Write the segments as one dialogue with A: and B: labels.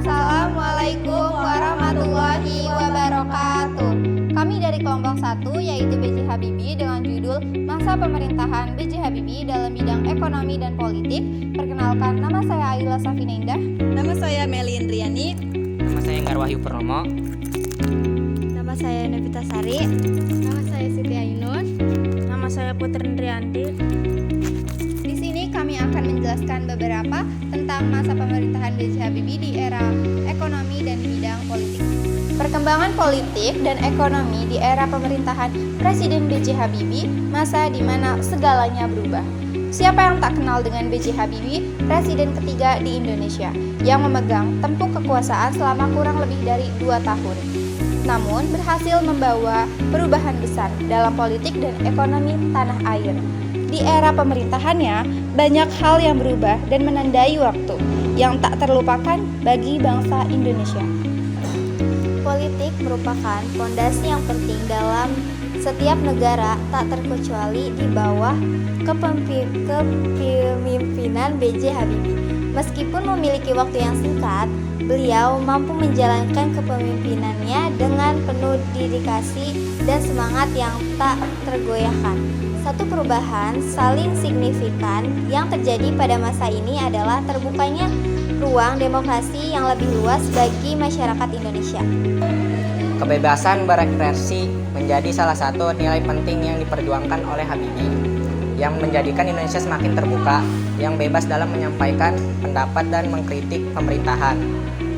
A: Assalamualaikum warahmatullahi wabarakatuh. Kami dari kelompok 1 yaitu B.J. Habibie dengan judul Masa Pemerintahan B.J. Habibie dalam bidang ekonomi dan politik. Perkenalkan, nama saya Aila Safina Indah.
B: Nama saya Meli Indriani.
C: Nama saya Enggar Wahyu Purnomo.
D: Nama saya Nevita Sari.
E: Nama saya Siti Ainun.
F: Nama saya Putri Indrianti.
A: Di sini kami akan menjelaskan beberapa tentang masa pemerintahan B.J. Habibie di era ekonomi dan bidang politik. Perkembangan politik dan ekonomi di era pemerintahan Presiden B.J. Habibie, masa di mana segalanya berubah. Siapa yang tak kenal dengan B.J. Habibie, Presiden ketiga di Indonesia, yang memegang tempuk kekuasaan selama kurang lebih dari 2 tahun. Namun berhasil membawa perubahan besar dalam politik dan ekonomi tanah air. Di era pemerintahannya, banyak hal yang berubah dan menandai waktu yang tak terlupakan bagi bangsa Indonesia.
D: Politik merupakan fondasi yang penting dalam setiap negara, tak terkecuali di bawah kepemimpinan B.J. Habibie. Meskipun memiliki waktu yang singkat, beliau mampu menjalankan kepemimpinannya dengan penuh dedikasi dan semangat yang tak tergoyahkan. Satu perubahan saling signifikan yang terjadi pada masa ini adalah terbukanya ruang demokrasi yang lebih luas bagi masyarakat Indonesia.
C: Kebebasan berekspresi menjadi salah satu nilai penting yang diperjuangkan oleh Habibie, yang menjadikan Indonesia semakin terbuka, yang bebas dalam menyampaikan pendapat dan mengkritik pemerintahan.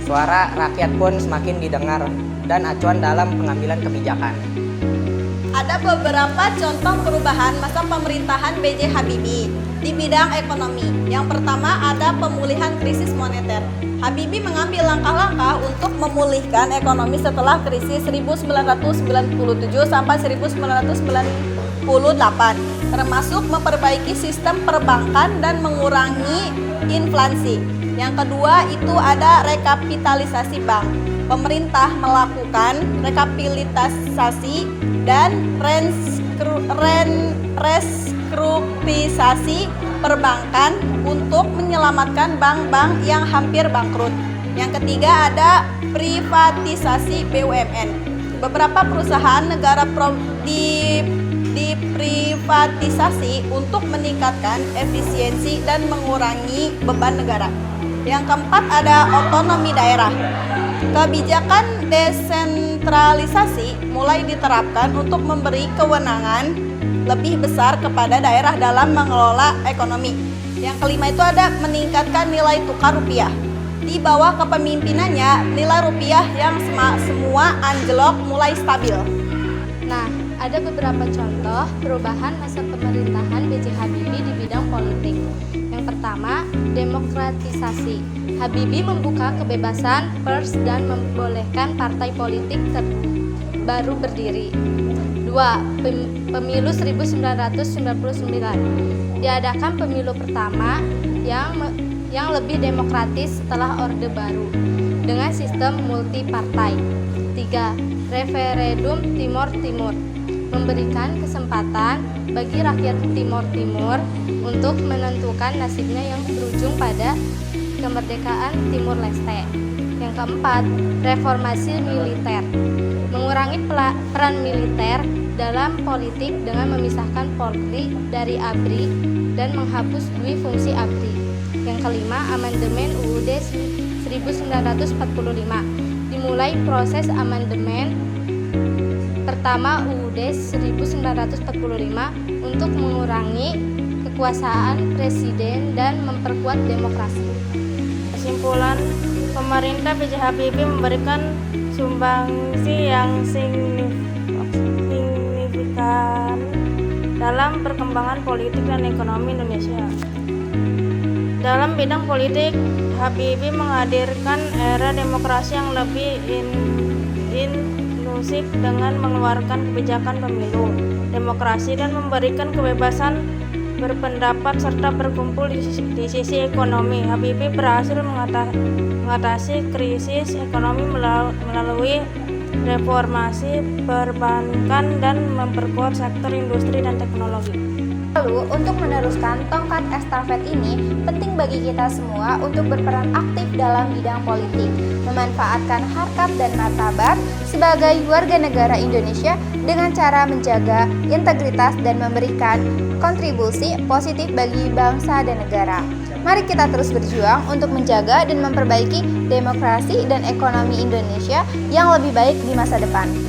C: Suara rakyat pun semakin didengar dan acuan dalam pengambilan kebijakan.
B: Ada beberapa contoh perubahan masa pemerintahan B.J. Habibie di bidang ekonomi. Yang pertama ada pemulihan krisis moneter. Habibie mengambil langkah-langkah untuk memulihkan ekonomi setelah krisis 1997 sampai 1998, termasuk memperbaiki sistem perbankan dan mengurangi inflasi. Yang kedua itu ada rekapitalisasi bank. Pemerintah melakukan rekapitalisasi dan restrukturisasi perbankan untuk menyelamatkan bank-bank yang hampir bangkrut. Yang ketiga ada privatisasi BUMN. Beberapa perusahaan negara diprivatisasi untuk meningkatkan efisiensi dan mengurangi beban negara. Yang keempat ada otonomi daerah. Kebijakan desentralisasi mulai diterapkan untuk memberi kewenangan lebih besar kepada daerah dalam mengelola ekonomi. Yang kelima itu ada meningkatkan nilai tukar rupiah. Di bawah kepemimpinannya, nilai rupiah yang semua anjlok mulai stabil.
E: Nah, ada beberapa contoh perubahan masa pemerintahan B.J. Habibie di bidang politik. Yang pertama, demokratisasi. Habibie membuka kebebasan pers dan membolehkan partai politik baru berdiri. 2. Pemilu 1999. Diadakan pemilu pertama yang lebih demokratis setelah Orde Baru dengan sistem multipartai. 3. Referendum Timor Timur. Memberikan kesempatan bagi rakyat Timor Timur untuk menentukan nasibnya yang berujung pada kemerdekaan Timur Leste. Yang keempat, reformasi militer. Mengurangi peran militer dalam politik dengan memisahkan Polri dari ABRI dan menghapus dui fungsi ABRI. Yang kelima, amandemen UUD 1945. Dimulai proses amandemen pertama UUD 1945 untuk mengurangi kekuasaan presiden dan memperkuat demokrasi.
F: Kesimpulan, pemerintah B.J. Habibie memberikan sumbangsi yang signifikan dalam perkembangan politik dan ekonomi Indonesia. Dalam bidang politik, Habibie menghadirkan era demokrasi yang lebih inklusif dengan mengeluarkan kebijakan pemilu, demokrasi, dan memberikan kebebasan berpendapat serta berkumpul di sisi ekonomi. Habibie berhasil mengatasi krisis ekonomi melalui reformasi perbankan dan memperkuat sektor industri dan teknologi.
A: Lalu, untuk meneruskan tongkat estafet ini, penting bagi kita semua untuk berperan aktif dalam bidang politik, memanfaatkan harkat dan martabat sebagai warga negara Indonesia dengan cara menjaga integritas dan memberikan kontribusi positif bagi bangsa dan negara. Mari kita terus berjuang untuk menjaga dan memperbaiki demokrasi dan ekonomi Indonesia yang lebih baik di masa depan.